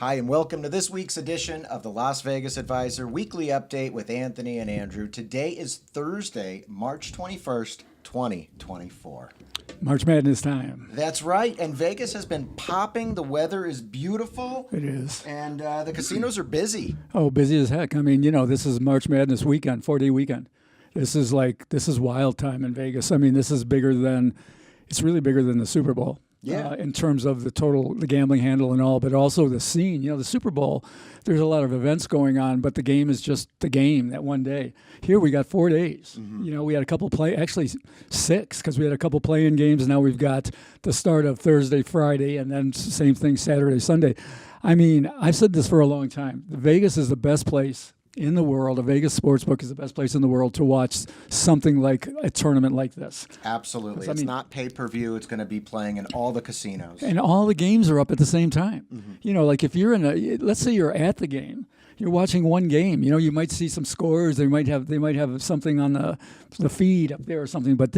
Hi, and welcome to this week's edition of the Las Vegas Advisor Weekly Update with Anthony and Andrew. Today is Thursday, March 21st, 2024. March Madness time. That's right, and Vegas has been popping. The weather is beautiful. It is. And the casinos are busy. Oh, busy as heck. I mean, you know, this is March Madness weekend, 4-day weekend. This is wild time in Vegas. I mean, it's really bigger than the Super Bowl. Yeah. In terms of the gambling handle and all, but also the scene. You know, the Super Bowl, there's a lot of events going on, but the game is just the game that one day. Here we got 4 days. Mm-hmm. You know, we had a couple actually 6, because we had a couple play-in games. Now we've got the start of Thursday, Friday, and then same thing Saturday, Sunday. I mean, I've said this for a long time. Vegas is the best place in the world. A Vegas sportsbook is the best place in the world to watch something like a tournament like this. Absolutely. It's not pay-per-view. It's going to be playing in all the casinos. And all the games are up at the same time. Mm-hmm. You know, like if you're let's say you're at the game, you're watching one game, you know, you might see some scores. They might have something on the feed up there or something. But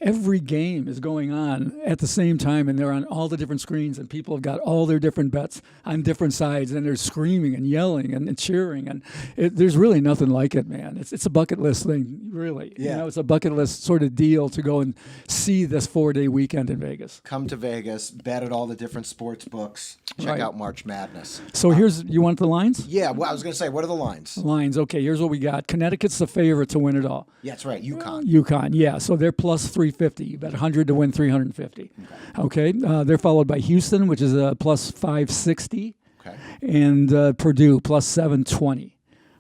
every game is going on at the same time, and they're on all the different screens, and people have got all their different bets on different sides, and they're screaming and yelling and cheering, and there's really nothing like it, man. It's a bucket list thing, really. Yeah. You know, it's a bucket list sort of deal to go and see this 4-day weekend in Vegas. Come to Vegas, bet at all the different sports books, check out March Madness. So you want the lines? Yeah, well, I was going to say, what are the lines? Lines, okay, here's what we got. Connecticut's the favorite to win it all. Yeah, that's right, UConn. UConn, yeah. So they're plus 350. You bet 100 to win 350. Okay. They're followed by Houston, which is a plus 560. Okay. And Purdue, plus 720.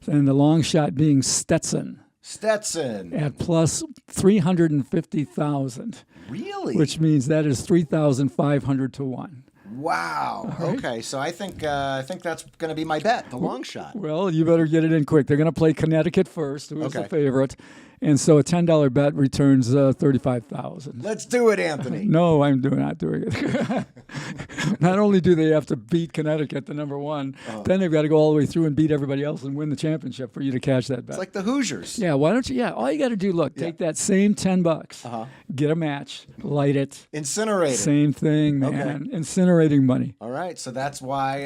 And the long shot being Stetson. At plus 350,000. Really? Which means that is 3,500 to 1. Wow. Right. Okay, so I think that's going to be my bet, the long shot. Well, you better get it in quick. They're going to play Connecticut first, who is the favorite. And so a $10 bet returns $35,000. Let's do it, Anthony. No, I'm not doing it. Not only do they have to beat Connecticut, the number one, then they've got to go all the way through and beat everybody else and win the championship for you to cash that bet. It's like the Hoosiers. Yeah, why don't you? Yeah, all you got to do, take that same $10, get a match, light it, incinerate it. Same thing, man. Okay. Incinerating money. All right, so that's why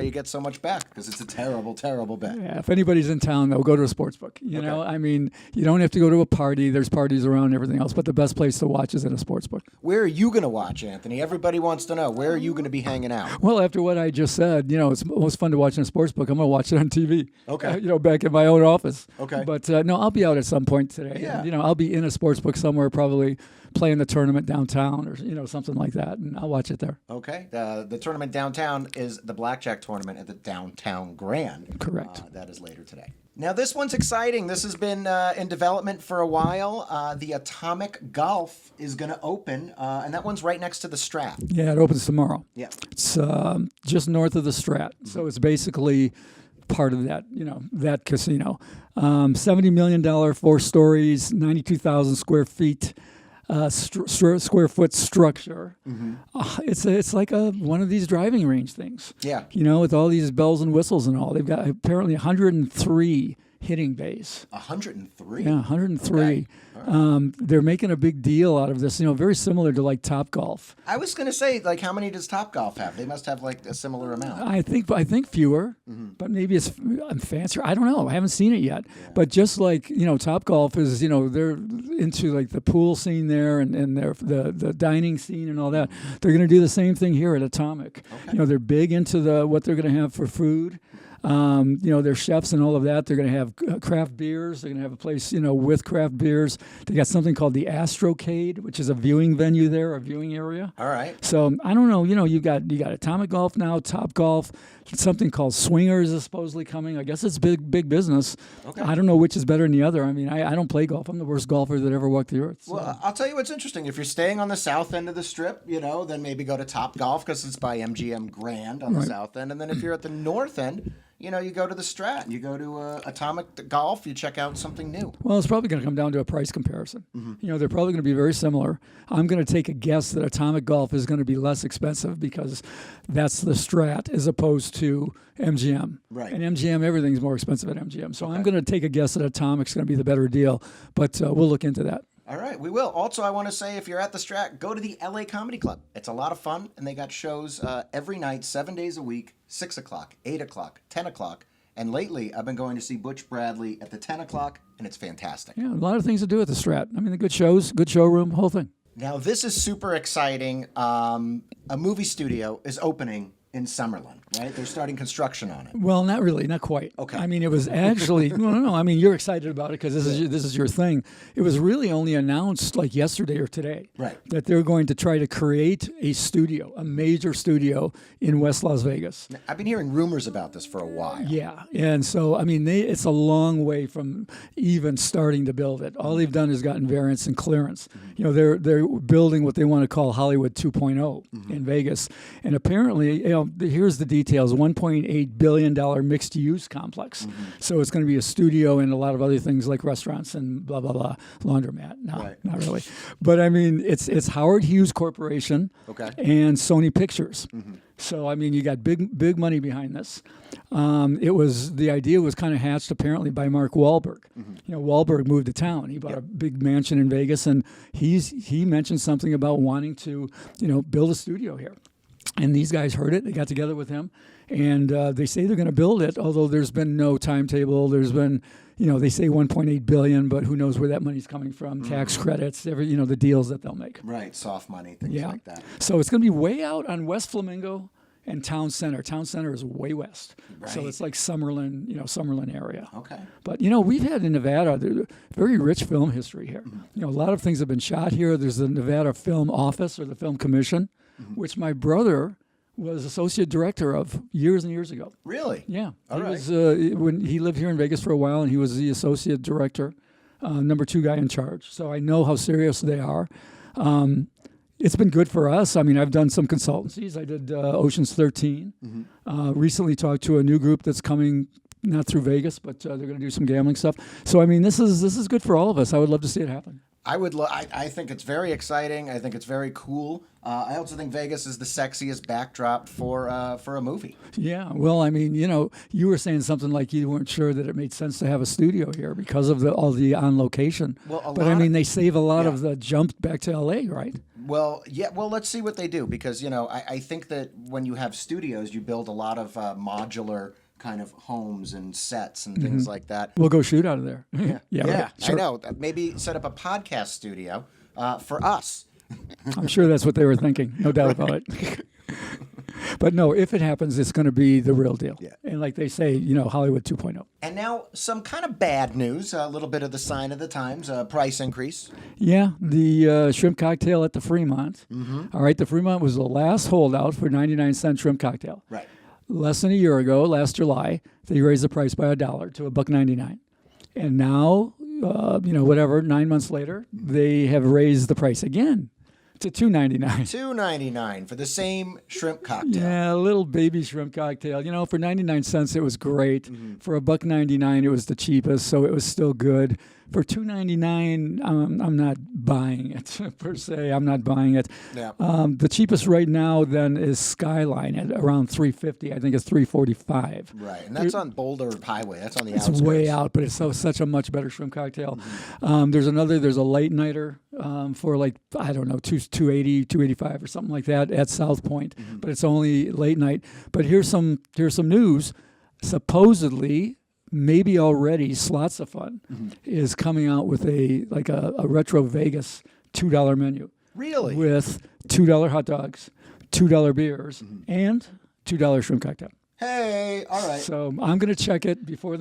you get so much back, because it's a terrible, terrible bet. Yeah, if anybody's in town, though, go to a sports book. You know, I mean, you don't have to go to a party. There's parties around and everything else, but the best place to watch is in a sports book. Where are you going to watch, Anthony? Everybody wants to know. Where are you going to be hanging out? Well, after what I just said, you know, it's most fun to watch in a sports book. I'm going to watch it on TV. Okay. You know, back in my own office. Okay. But no, I'll be out at some point today. Yeah. And, you know, I'll be in a sports book somewhere, probably playing the tournament downtown or, you know, something like that, and I'll watch it there. Okay. The tournament downtown is the BLACKJACK tournament at the Downtown Grand. Correct. That is later today. Now, this one's exciting. This has been in development for a while. The Atomic Golf is going to open, and that one's right next to the STRAT. Yeah, it opens tomorrow. Yeah. It's just north of the STRAT. Mm-hmm. So it's basically part of that, you know, that casino. $70 million, 4 stories, 92,000 square feet. Square foot structure. Mm-hmm. It's like one of these driving range things. Yeah. You know, with all these bells and whistles and all. They've got apparently 103 hitting bays. 103? Yeah, 103. Okay. Right. They're making a big deal out of this, you know, very similar to like Topgolf. I was going to say, like, how many does Topgolf have? They must have like a similar amount. I think fewer, but maybe it's fancier. I don't know. I haven't seen it yet. Yeah. But just like, you know, Topgolf is, you know, they're into like the pool scene there and the dining scene and all that. They're going to do the same thing here at Atomic. Okay. You know, they're big into what they're going to have for food. You know, they're chefs and all of that. They're going to have craft beers. They're going to have a place, you know, with craft beers. They got something called the Astrocade, which is a viewing venue there, a viewing area. All right. So I don't know. You know, you got Atomic Golf now, Topgolf. Something called Swingers is supposedly coming. I guess it's big business. Okay. I don't know which is better than the other. I mean, I don't play golf. I'm the worst golfer that ever walked the earth. So. Well, I'll tell you what's interesting. If you're staying on the south end of the Strip, you know, then maybe go to Topgolf because it's by MGM Grand on the south end. And then if you're at the north end, you know, you go to the STRAT, you go to Atomic Golf, you check out something new. Well, it's probably going to come down to a price comparison. Mm-hmm. You know, they're probably going to be very similar. I'm going to take a guess that Atomic Golf is going to be less expensive because that's the STRAT as opposed to MGM. Right. And MGM, everything's more expensive at MGM. So I'm going to take a guess that Atomic's going to be the better deal, but we'll look into that. All right, we will. Also, I want to say if you're at the Strat, go to the LA Comedy Club. It's a lot of fun, and they got shows every night, 7 days a week, 6 o'clock, 8 o'clock, 10 o'clock. And lately, I've been going to see Butch Bradley at the 10 o'clock, and it's fantastic. Yeah, a lot of things to do at the Strat. I mean, the good shows, good showroom, whole thing. Now, this is super exciting. A movie studio is opening in Summerlin, right? They're starting construction on it. Well, not really, not quite. Okay. I mean, it was actually no. I mean, you're excited about it because this is your thing. It was really only announced like yesterday or today, right? That they're going to try to create a studio, a major studio in West Las Vegas. Now, I've been hearing rumors about this for a while. Yeah, and so I mean, it's a long way from even starting to build it. All they've done is gotten variance and clearance. You know, they're building what they want to call Hollywood 2.0 in Vegas, and apparently, you know, here's the details: $1.8 billion mixed-use complex. So it's going to be a studio and a lot of other things like restaurants and blah blah blah, laundromat. No, Right. not really. But I mean, it's Howard Hughes Corporation, and Sony Pictures. So I mean, you got big money behind this. The idea was kind of hatched apparently by Mark Wahlberg. You know, Wahlberg moved to town. He bought a big mansion in Vegas, and he mentioned something about wanting to, you know, build a studio here. And these guys heard it. They got together with him, and they say they're going to build it. Although there's been no timetable. There's been, you know, they say 1.8 billion, but who knows where that money's coming from? Tax credits, you know, the deals that they'll make. Right, soft money, things like that. So it's going to be way out on West Flamingo and Town Center. Town Center is way west, so it's like Summerlin, you know, Summerlin area. Okay. But you know, we've had in Nevada very rich film history here. You know, a lot of things have been shot here. There's the Nevada Film Office or the Film Commission, which my brother was associate director of years and years ago. Really? Yeah. All right. Was, when he lived here in Vegas for a while, and he was the associate director, number 2 guy in charge. So I know how serious they are. It's been good for us. I mean, I've done some consultancies. I did Ocean's 13. Recently talked to a new group that's coming, not through Vegas, but they're going to do some gambling stuff. So I mean, this is good for all of us. I would love to see it happen. I think it's very exciting. I think it's very cool. I also think Vegas is the sexiest backdrop for a movie. Yeah, well, I mean, you know, you were saying something like you weren't sure that it made sense to have a studio here because of all the on location. Well, but I mean, they save a lot of the jump back to LA, right? Well, yeah. Well, let's see what they do because you know I think that when you have studios, you build a lot of modular kind of homes and sets and things like that. We'll go shoot out of there. Yeah, sure. I know. Maybe set up a podcast studio for us. I'm sure that's what they were thinking. No doubt about it. But no, if it happens, it's going to be the real deal. Yeah. And like they say, you know, Hollywood 2.0. And now some kind of bad news, a little bit of the sign of the times, price increase. Yeah, the shrimp cocktail at the Fremont. All right, the Fremont was the last holdout for 99-cent shrimp cocktail. Right. Less than a year ago, last July, they raised the price by $1 to $1.99. And now, you know, whatever, 9 months later, they have raised the price again to $2.99. $2.99 for the same shrimp cocktail. Yeah, a little baby shrimp cocktail. You know, for 99 cents, it was great. For $1.99, it was the cheapest, so it was still good. For $2.99, I'm not buying it per se. I'm not buying it. Yeah. The cheapest right now then is Skyline at around $3.50. I think it's $3.45. Right, and that's on Boulder Highway. That's on the outskirts. It's way out, but it's such a much better shrimp cocktail. There's a late nighter for like, I don't know, $2.80, $2.85 or something like that at South Point, but it's only late night. But here's some news. Supposedly, maybe already Slots of Fun is coming out with a retro Vegas $2 menu. Really? With $2 hot dogs, $2 beers, and $2 shrimp cocktail. Hey, all right. So I'm going to check it before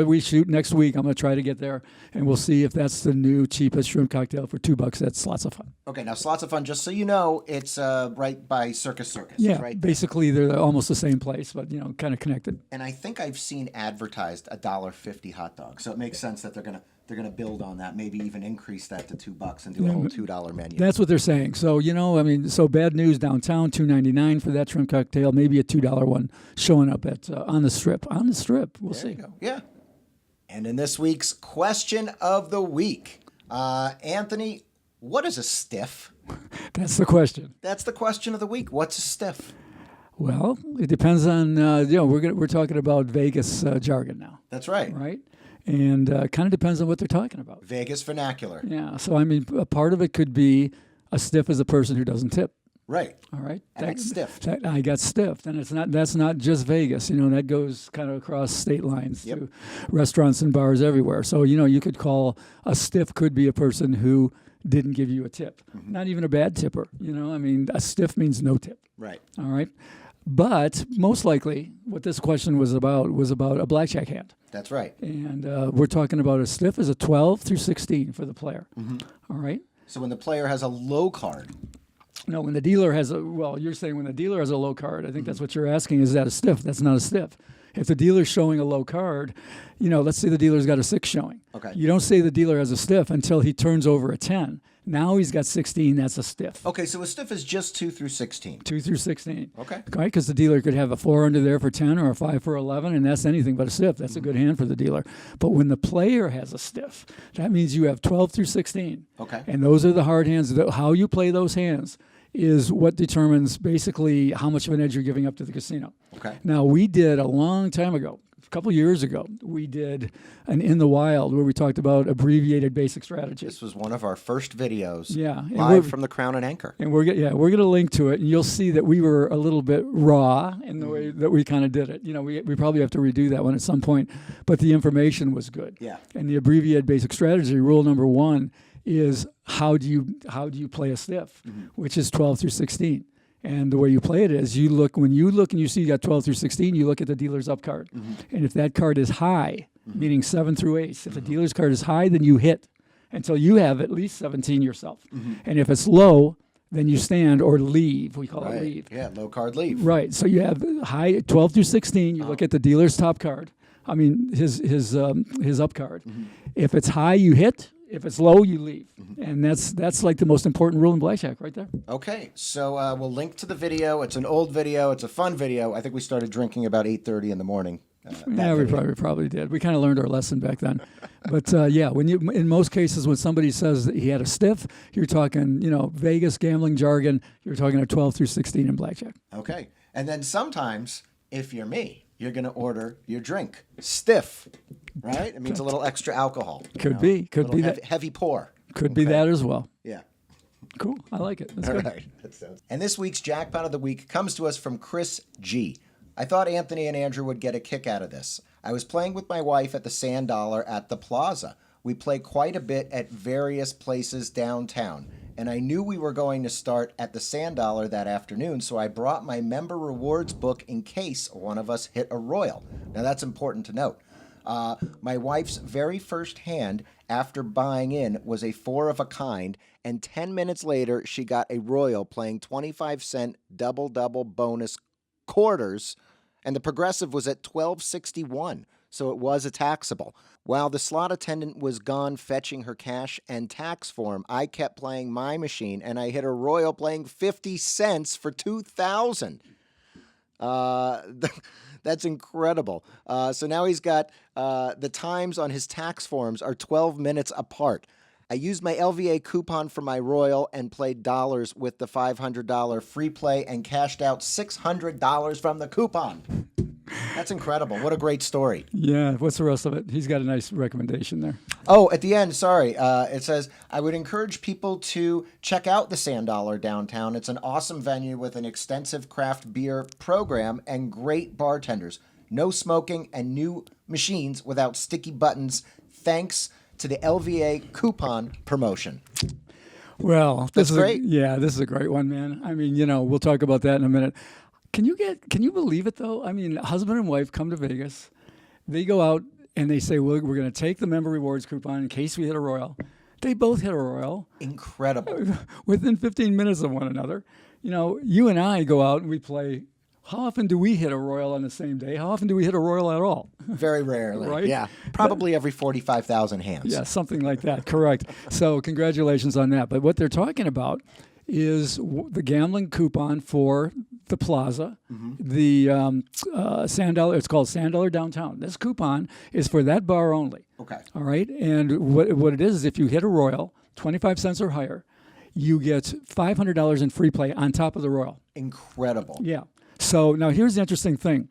we shoot next week. I'm going to try to get there, and we'll see if that's the new cheapest shrimp cocktail for $2 at Slots of Fun. Okay, now Slots of Fun, just so you know, it's right by Circus. Yeah, it's right basically they're almost the same place, but you know, kind of connected. And I think I've seen advertised $1.50 hot dog, so it makes sense that they're gonna build on that, maybe even increase that to $2 and do a whole $2 menu. That's what they're saying. So you know, I mean, so bad news downtown, $2.99 for that shrimp cocktail, maybe a $2 one showing up at on the strip. On the strip, we'll see. You go. Yeah. And in this week's question of the week, Anthony, what is a stiff? That's the question. That's the question of the week. What's a stiff? Well, it depends on, we're talking about Vegas jargon now, That's right. right? And kind of depends on what they're talking about. Vegas vernacular. Yeah. So, I mean, a part of it could be a stiff is a person who doesn't tip. Right. All right. And it's stiffed. I got stiffed. And that's not just Vegas. That goes kind of across state lines to restaurants and bars everywhere. So, you could call a stiff could be a person who didn't give you a tip. Mm-hmm. Not even a bad tipper. I mean, a stiff means no tip. Right. All right. But most likely what this question was about a blackjack hand. That's right. And we're talking about a stiff as a 12 through 16 for the player. Mm-hmm. All right. So when the player has a low card. No, when the dealer has you're saying when the dealer has a low card. I think that's what you're asking. Is that a stiff? That's not a stiff. If the dealer's showing a low card, let's say the dealer's got a 6 showing. Okay. You don't say the dealer has a stiff until he turns over a 10. Now he's got 16. That's a stiff. Okay, so a stiff is just 2 through 16. 2 through 16. Okay. Right, because the dealer could have a 4 under there for 10 or a 5 for 11, and that's anything but a stiff. That's a good hand for the dealer. But when the player has a stiff, that means you have 12 through 16. Okay. And those are the hard hands. How you play those hands is what determines basically how much of an edge you're giving up to the casino. Okay. Now, we did a long time ago, a couple years ago, we did an In the Wild where we talked about abbreviated basic strategy. This was one of our first videos. Yeah. Live from the Crown and Anchor. And we're going to link to it, and you'll see that we were a little bit raw in the way that we kind of did it. We probably have to redo that one at some point, but the information was good. Yeah. And the abbreviated basic strategy, rule number 1, is how do you play a stiff, which is 12 through 16. And the way you play it is when you look and you see you got 12 through 16, you look at the dealer's up card. And if that card is high, meaning 7 through 8, if the dealer's card is high, then you hit until you have at least 17 yourself. And if it's low, then you stand or leave. We call it leave. Yeah, low card leave. Right. So you have high 12 through 16. You look at the dealer's top card. I mean his up card. If it's high, you hit. If it's low, you leave. And that's like the most important rule in blackjack right there. Okay, so we'll link to the video. It's an old video. It's a fun video. I think we started drinking about 8:30 in the morning. Yeah, we probably did. We kind of learned our lesson back then. But in most cases, when somebody says that he had a stiff, you're talking, Vegas gambling jargon. You're talking a 12 through 16 in blackjack. Okay, and then sometimes, if you're me, you're going to order your drink stiff, right? It means a little extra alcohol. Could be that heavy pour. Could be that as well. Yeah. Cool. I like it. That's All good. right. And this week's Jackpot of the Week comes to us from Chris G. I thought Anthony and Andrew would get a kick out of this. I was playing with my wife at the Sand Dollar at the Plaza. We play quite a bit at various places downtown, and I knew we were going to start at the Sand Dollar that afternoon, so I brought my member rewards book in case one of us hit a royal. Now that's important to note. My wife's very first hand after buying in was a 4 of a kind, and 10 minutes later she got a royal playing 25-cent double-double bonus quarters, and the progressive was at $12.61, so it was a taxable. While the slot attendant was gone fetching her cash and tax form, I kept playing my machine, and I hit a royal playing 50 cents for $2,000. That's incredible. So now he's got the times on his tax forms are 12 minutes apart. I used my LVA coupon for my royal and played dollars with the $500 Freeplay and cashed out $600 from the coupon. That's incredible. What a great story. Yeah. What's the rest of it? He's got a nice recommendation there. Oh, at the end, sorry. It says, I would encourage people to check out the Sand Dollar downtown. It's an awesome venue with an extensive craft beer program and great bartenders. No smoking and new machines without sticky buttons. Thanks to the LVA coupon promotion. Well, That's great. This is a great one, man. I mean, we'll talk about that in a minute. Can you believe it though? I mean, husband and wife come to Vegas. They go out and they say, well, we're going to take the member rewards coupon in case we hit a royal. They both hit a royal. Incredible. Within 15 minutes of one another. You and I go out and we play. How often do we hit a royal on the same day? How often do we hit a royal at all? Very rarely. Right? Yeah. Probably every 45,000 hands. Yeah, something like that. Correct. So congratulations on that. But what they're talking about is the gambling coupon for the Plaza, the Sand Dollar. It's called Sand Dollar Downtown. This coupon is for that bar only. Okay. All right. And what it is if you hit a royal, 25 cents or higher, you get $500 in free play on top of the royal. Incredible. Yeah. So now here's the interesting thing.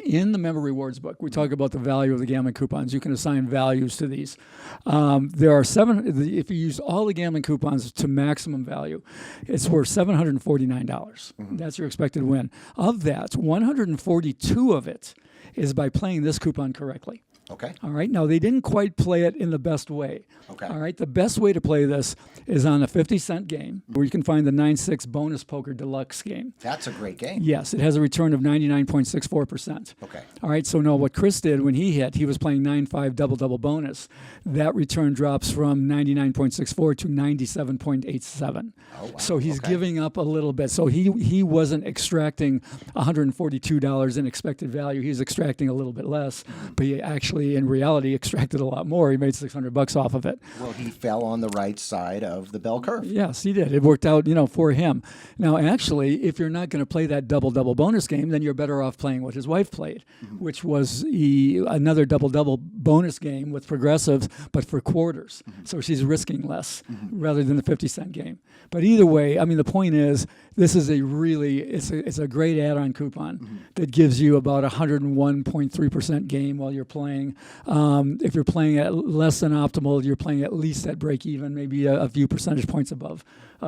In the member rewards book, we talk about the value of the gambling coupons. You can assign values to these. There are if you use all the gambling coupons to maximum value, it's worth $749. That's your expected win. Of that, 142 of it is by playing this coupon correctly. Okay. All right. Now, they didn't quite play it in the best way. Okay. All right. The best way to play this is on a 50-cent game where you can find the 9-6 bonus poker deluxe game. That's a great game. Yes. It has a return of 99.64%. Okay. All right. So, no, what Chris did when he was playing 9-5 double-double bonus. That return drops from 99.64 to 97.87. Oh, wow. So he's giving up a little bit. So he wasn't extracting $142 in expected value. He was extracting a little bit less, but he actually, in reality, extracted a lot more. He made $600 off of it. Well, he fell on the right side of the bell curve. Yes, he did. It worked out, for him. Now, actually, if you're not going to play that double-double bonus game, then you're better off playing what his wife played, which was another double-double bonus game with progressives, but for quarters. So she's risking less rather than the 50-cent game. But either way, I mean, the point is, this is it's a great add-on coupon that gives you about 101.3% game while you're playing. If you're playing at less than optimal, you're playing at least at break even, maybe a few percentage points above,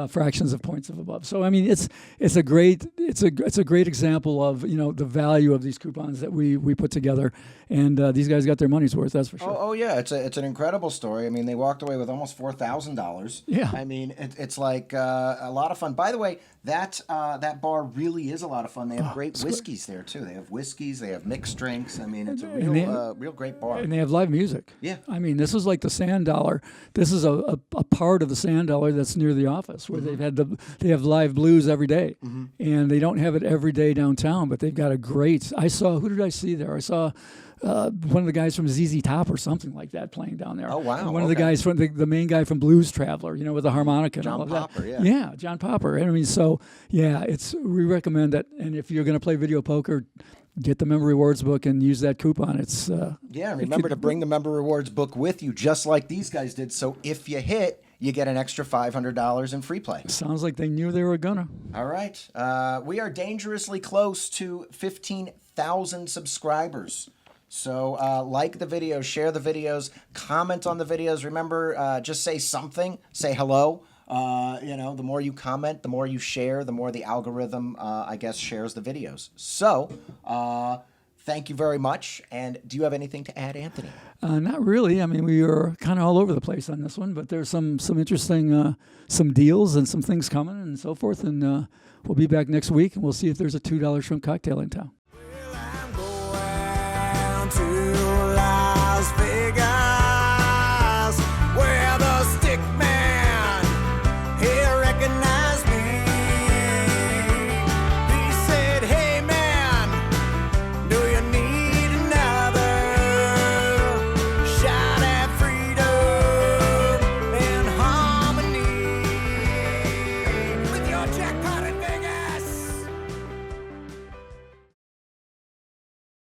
fractions of points above. So I mean, it's a great example of the value of these coupons that we put together, and these guys got their money's worth. That's for sure. Oh yeah, it's an incredible story. I mean, they walked away with almost $4,000. Yeah. I mean, it's like a lot of fun. By the way, that bar really is a lot of fun. They have great whiskeys there too. They have whiskeys. They have mixed drinks. I mean, it's a real great bar. And they have live music. Yeah. I mean, this is like the Sand Dollar. This is a part of the Sand Dollar that's near the office where they have live blues every day, and they don't have it every day downtown. But they've got a great. Who did I see there? I saw. One of the guys from ZZ Top or something like that playing down there. Oh, wow. And one of the guys from the main guy from Blues Traveler, with the harmonica and all of John Popper, that. yeah. Yeah, John Popper. And I mean, so yeah, we recommend it. And if you're going to play video poker, get the member rewards book and use that coupon. It's remember to bring the member rewards book with you, just like these guys did. So if you hit, you get an extra $500 in free play. Sounds like they knew they were gonna. All right, we are dangerously close to 15,000 subscribers. So like the videos, share the videos, comment on the videos. Remember, just say something. Say hello. The more you comment, the more you share, the more the algorithm, shares the videos. So thank you very much. And do you have anything to add, Anthony? Not really. I mean, we are kind of all over the place on this one, but there's some interesting some deals and some things coming and so forth. And we'll be back next week, and we'll see if there's a $2 shrimp cocktail in town. To